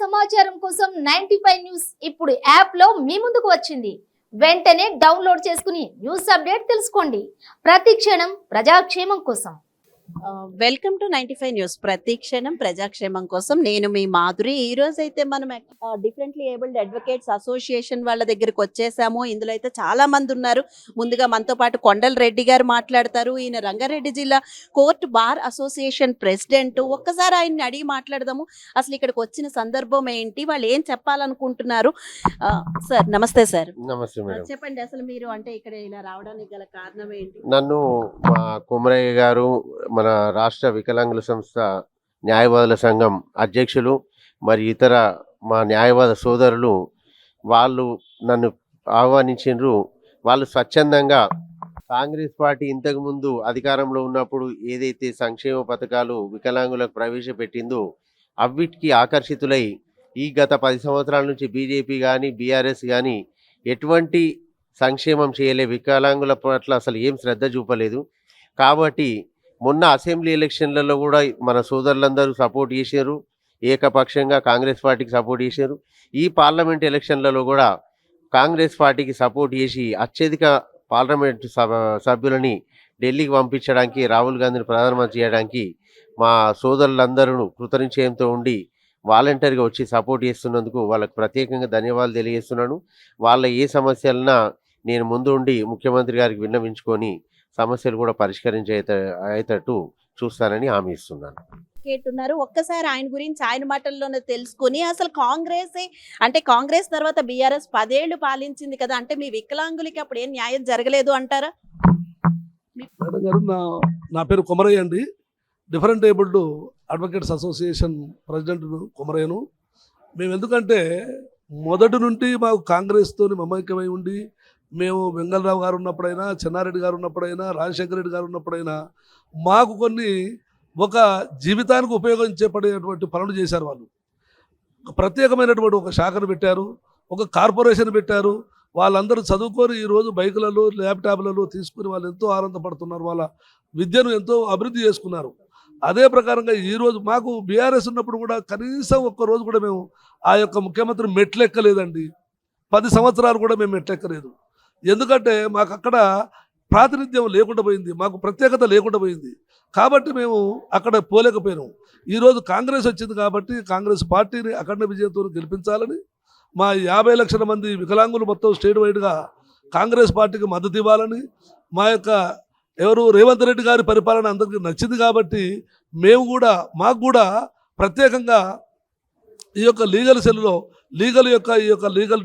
సమాచారం కోసం 95 న్యూస్ ఇప్పుడు యాప్ లో మీ ముందుకు వచ్చింది. వెంటనే డౌన్లోడ్ చేసుకుని న్యూస్ అప్డేట్ తెలుసుకోండి. ప్రతి క్షణం ప్రజాక్షేమం కోసం. Welcome to 95 news. ప్రతి క్షణం ప్రజాక్షేమం కోసం నేను మీ మాధురి. ఈ రోజు అయితే మనం డిఫరెంట్లీ ఏబుల్డ్ అడ్వకేట్స్ అసోసియేషన్ వాళ్ళ దగ్గరికి వచ్చేసాము. ఇందులో అయితే చాలా మంది ఉన్నారు. ముందుగా మనతో పాటు కొండల రెడ్డి గారు మాట్లాడతారు. ఈయన రంగారెడ్డి జిల్లా కోర్టు బార్ అసోసియేషన్ ప్రెసిడెంట్. ఒక్కసారి ఆయన్ని అడిగి మాట్లాడదాము. అసలు ఇక్కడికి వచ్చిన సందర్భం ఏంటి, వాళ్ళు ఏం చెప్పాలనుకుంటున్నారు. సార్ నమస్తే. సార్ నమస్తే మేడం. చెప్పండి, అసలు మీరు అంటే ఇక్కడ ఇలా రావడానికి గల కారణం ఏంటి? నన్ను మా కుమరయ్య గారు, మన రాష్ట్ర వికలాంగుల సంస్థ న్యాయవాదుల సంఘం అధ్యక్షులు, మరి ఇతర మా న్యాయవాద సోదరులు వాళ్ళు నన్ను ఆహ్వానించారు. వాళ్ళు స్వచ్ఛందంగా కాంగ్రెస్ పార్టీ ఇంతకుముందు అధికారంలో ఉన్నప్పుడు ఏదైతే సంక్షేమ పథకాలు వికలాంగులకు ప్రవేశపెట్టిందో అవిటికి ఆకర్షితులై ఈ గత 10 సంవత్సరాల నుంచి బీజేపీ కానీ బీఆర్ఎస్ కానీ ఎటువంటి సంక్షేమం చేయలే, వికలాంగుల పట్ల అసలు ఏం శ్రద్ధ చూపలేదు. కాబట్టి మొన్న అసెంబ్లీ ఎలక్షన్లలో కూడా మన సోదరులందరూ సపోర్ట్ చేశారు, ఏకపక్షంగా కాంగ్రెస్ పార్టీకి సపోర్ట్ చేశారు. ఈ పార్లమెంట్ ఎలక్షన్లలో కూడా కాంగ్రెస్ పార్టీకి సపోర్ట్ చేసి అత్యధిక పార్లమెంటు సభ్యులని ఢిల్లీకి పంపించడానికి, రాహుల్ గాంధీని ప్రధానమంత్రి చేయడానికి మా సోదరులందరూ కృతనిశ్చయంతో ఉండి వాలంటరీగా వచ్చి సపోర్ట్ చేస్తున్నందుకు వాళ్ళకు ప్రత్యేకంగా ధన్యవాదాలు తెలియజేస్తున్నాను. వాళ్ళ ఏ సమస్యలన్నా నేను ముందు ఉండి ముఖ్యమంత్రి గారికి విన్నవించుకొని సమస్యలు కూడా పరిష్కరించేటట్టు చూస్తానని హామీ ఇస్తున్నాను. ఉన్నారు. ఒక్కసారి ఆయన గురించి ఆయన మాటల్లోనే తెలుసుకుని, అసలు కాంగ్రెస్ అంటే కాంగ్రెస్ తర్వాత బీఆర్ఎస్ 10 ఏళ్ళు పాలించింది కదా, అంటే మీ వికలాంగులకి అప్పుడు ఏం న్యాయం జరగలేదు అంటారా? మేడం గారు, నా పేరు కుమరయ్య అండి. Different abled advocates association president కుమరయ్యను. మేము ఎందుకంటే మొదటి నుండి మాకు కాంగ్రెస్తో మమైక్యమై ఉండి, మేము వెంగళరావు గారు ఉన్నప్పుడైనా, చెన్నారెడ్డి గారు ఉన్నప్పుడైనా, రాజశేఖర రెడ్డి గారు ఉన్నప్పుడైనా మాకు కొన్ని ఒక జీవితానికి ఉపయోగించబడేటువంటి పనులు చేశారు. వాళ్ళు ప్రత్యేకమైనటువంటి ఒక శాఖను పెట్టారు, ఒక కార్పొరేషన్ పెట్టారు. వాళ్ళందరూ చదువుకొని ఈరోజు బైకులలో, ల్యాప్టాప్లలో తీసుకుని వాళ్ళు ఎంతో ఆనందపడుతున్నారు. వాళ్ళ విద్యను ఎంతో అభివృద్ధి చేసుకున్నారు. అదే ప్రకారంగా ఈరోజు మాకు బీఆర్ఎస్ ఉన్నప్పుడు కూడా కనీసం ఒక్కరోజు కూడా మేము ఆ యొక్క ముఖ్యమంత్రి మెట్లెక్కలేదండి. 10 సంవత్సరాలు కూడా మేము మెట్లెక్కలేదు. ఎందుకంటే మాకు అక్కడ ప్రాతినిధ్యం లేకుండా పోయింది, మాకు ప్రత్యేకత లేకుండా పోయింది. కాబట్టి మేము అక్కడ పోలేకపోయినాం. ఈరోజు కాంగ్రెస్ వచ్చింది కాబట్టి కాంగ్రెస్ పార్టీని అఖండ విజయంతో గెలిపించాలని మా 50 లక్షల మంది వికలాంగులు మొత్తం స్టేట్ వైడ్గా కాంగ్రెస్ పార్టీకి మద్దతు ఇవ్వాలని, మా యొక్క రేవంత్ రెడ్డి గారి పరిపాలన అందరికీ నచ్చింది కాబట్టి మేము కూడా మాకు కూడా ప్రత్యేకంగా ఈ యొక్క లీగల్ సెల్లో ఈ యొక్క లీగల్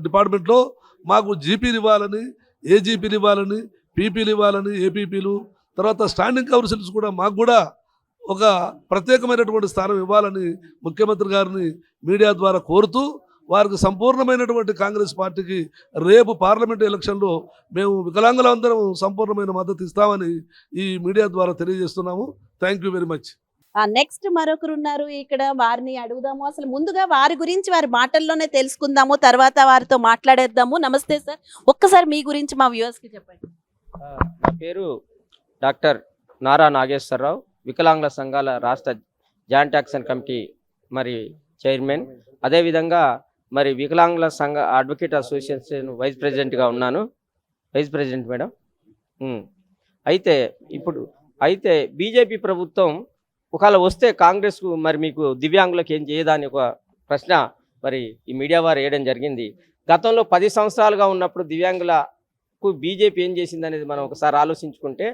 డిపార్ట్మెంట్లో మాకు జీపీలు ఇవ్వాలని, ఏజీపీలు ఇవ్వాలని, పీపీలు ఇవ్వాలని, ఏపీపీలు, తర్వాత స్టాండింగ్ కౌన్సిల్స్ కూడా మాకు కూడా ఒక ప్రత్యేకమైనటువంటి స్థానం ఇవ్వాలని ముఖ్యమంత్రి గారిని మీడియా ద్వారా కోరుతూ, వారికి సంపూర్ణమైనటువంటి కాంగ్రెస్ పార్టీకి రేపు పార్లమెంట్ ఎలక్షన్లో మేము వికలాంగులందరం సంపూర్ణమైన మద్దతు ఇస్తామని ఈ మీడియా ద్వారా తెలియజేస్తున్నాము. Thank you very much. Next మరొకరు ఉన్నారు ఇక్కడ, వారిని అడుగుదాము. అసలు ముందుగా వారి గురించి వారి మాటల్లోనే తెలుసుకుందాము, తర్వాత వారితో మాట్లాడేద్దాము. నమస్తే సార్, ఒక్కసారి మీ గురించి మా వ్యూవర్స్కి చెప్పండి. నా పేరు డాక్టర్ నారా నాగేశ్వరరావు, వికలాంగుల సంఘాల రాష్ట్ర జాయింట్ యాక్షన్ కమిటీ మరి చైర్మన్, అదేవిధంగా మరి వికలాంగుల సంఘ అడ్వకేట్ అసోసియేషన్ వైస్ ప్రెసిడెంట్గా ఉన్నాను. Vice president madam. అయితే బీజేపీ ప్రభుత్వం ఒకవేళ వస్తే కాంగ్రెస్కు మరి మీకు దివ్యాంగులకు ఏం చేయదని ఒక ప్రశ్న మరి ఈ మీడియా వారు వేయడం జరిగింది. గతంలో 10 సంవత్సరాలుగా ఉన్నప్పుడు దివ్యాంగులకు బీజేపీ ఏం చేసింది అనేది మనం ఒకసారి ఆలోచించుకుంటే,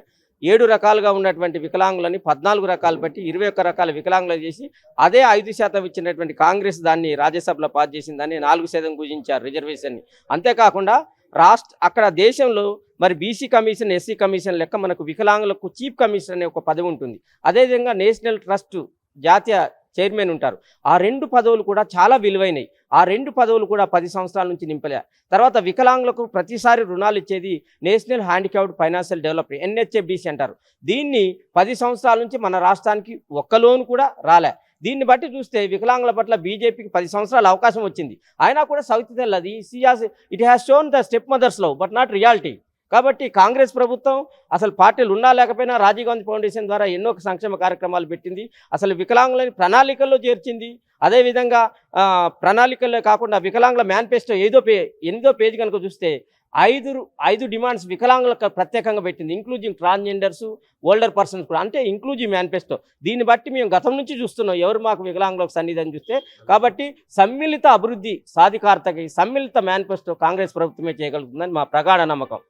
7 రకాలుగా ఉన్నటువంటి వికలాంగులని 14 రకాలు బట్టి 21 రకాల వికలాంగులు చేసి అదే 5% ఇచ్చినటువంటి కాంగ్రెస్ దాన్ని రాజ్యసభలో పాస్ చేసిందని 4% కుదించారు రిజర్వేషన్ని. అంతేకాకుండా అక్కడ దేశంలో మరి బీసీ కమిషన్, ఎస్సీ కమిషన్ లెక్క మనకు వికలాంగులకు చీఫ్ కమిషన్ అనే ఒక పదవి ఉంటుంది. అదేవిధంగా నేషనల్ ట్రస్ట్ జాతీయ చైర్మన్ ఉంటారు. ఆ 2 పదవులు కూడా చాలా విలువైనవి. ఆ 2 పదవులు కూడా 10 సంవత్సరాల నుంచి నింపలే. తర్వాత వికలాంగులకు ప్రతిసారి రుణాలు ఇచ్చేది national handicapped financial development, NHFDC అంటారు. దీన్ని 10 సంవత్సరాల నుంచి మన రాష్ట్రానికి ఒక్క లోన్ కూడా రాలే. దీన్ని బట్టి చూస్తే వికలాంగుల పట్ల బీజేపీకి 10 సంవత్సరాల అవకాశం వచ్చింది. అయినా కూడా సౌత్ తెల్లది it has shown the step mother's love but not reality. కాబట్టి కాంగ్రెస్ ప్రభుత్వం అసలు పార్టీలు ఉన్నా లేకపోయినా రాజీవ్ గాంధీ ఫౌండేషన్ ద్వారా ఎన్నో సంక్షేమ కార్యక్రమాలు పెట్టింది, అసలు వికలాంగులని ప్రణాళికల్లో చేర్చింది. అదేవిధంగా ప్రణాళికల్లో కాకుండా వికలాంగుల మేనిఫెస్టో ఎనిమిదో పేజీ కనుక చూస్తే ఐదు డిమాండ్స్ వికలాంగులకు ప్రత్యేకంగా పెట్టింది, ఇంక్లూజింగ్ ట్రాన్స్జెండర్స్, ఓల్డర్ పర్సన్స్ కూడా, అంటే ఇంక్లూజివ్ మేనిఫెస్టో. దీన్ని బట్టి మేము గతం నుంచి చూస్తున్నాం ఎవరు మాకు వికలాంగులకు సన్నిధిని చూస్తే. కాబట్టి సమ్మిళిత అభివృద్ధి సాధికారతకి సమ్మిళిత మేనిఫెస్టో కాంగ్రెస్ ప్రభుత్వమే చేయగలుగుతుందని మా ప్రగాఢ నమ్మకం.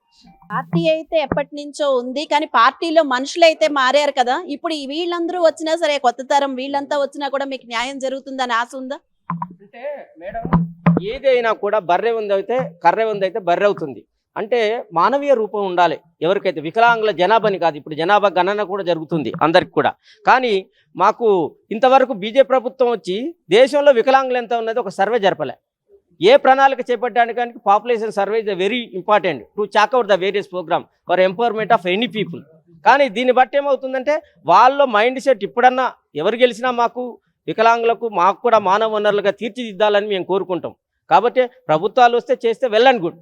పార్టీ అయితే ఎప్పటి నుంచో ఉంది, కానీ పార్టీలో మనుషులు అయితే మారారు కదా. ఇప్పుడు వీళ్ళందరూ వచ్చినా సరే, కొత్త తరం వీళ్ళంతా వచ్చినా కూడా మీకు న్యాయం జరుగుతుందని ఆశ ఉందా? అంటే మేడం, ఏదైనా కూడా బర్రె ఉందైతే కర్రె ఉందైతే బర్రె అవుతుంది. అంటే మానవీయ రూపం ఉండాలి ఎవరికైతే. వికలాంగుల జనాభాని కాదు, ఇప్పుడు జనాభా గణన కూడా జరుగుతుంది అందరికి కూడా. కానీ మాకు ఇంతవరకు బీజేపీ ప్రభుత్వం వచ్చి దేశంలో వికలాంగులు ఎంత ఉన్నది ఒక సర్వే జరపలే. ఏ ప్రణాళిక చేపట్టడానికి population survey is very important to chalk out the various programme for empowerment of any people. కానీ దీన్ని బట్టి ఏమవుతుందంటే వాళ్ళ మైండ్ సెట్ ఇప్పుడన్నా ఎవరు గెలిచినా మాకు వికలాంగులకు మాకు కూడా మానవ వనరులుగా తీర్చిదిద్దాలని మేము కోరుకుంటాం. కాబట్టి ప్రభుత్వాలు వస్తే చేస్తే వెల్ అండ్ గుడ్.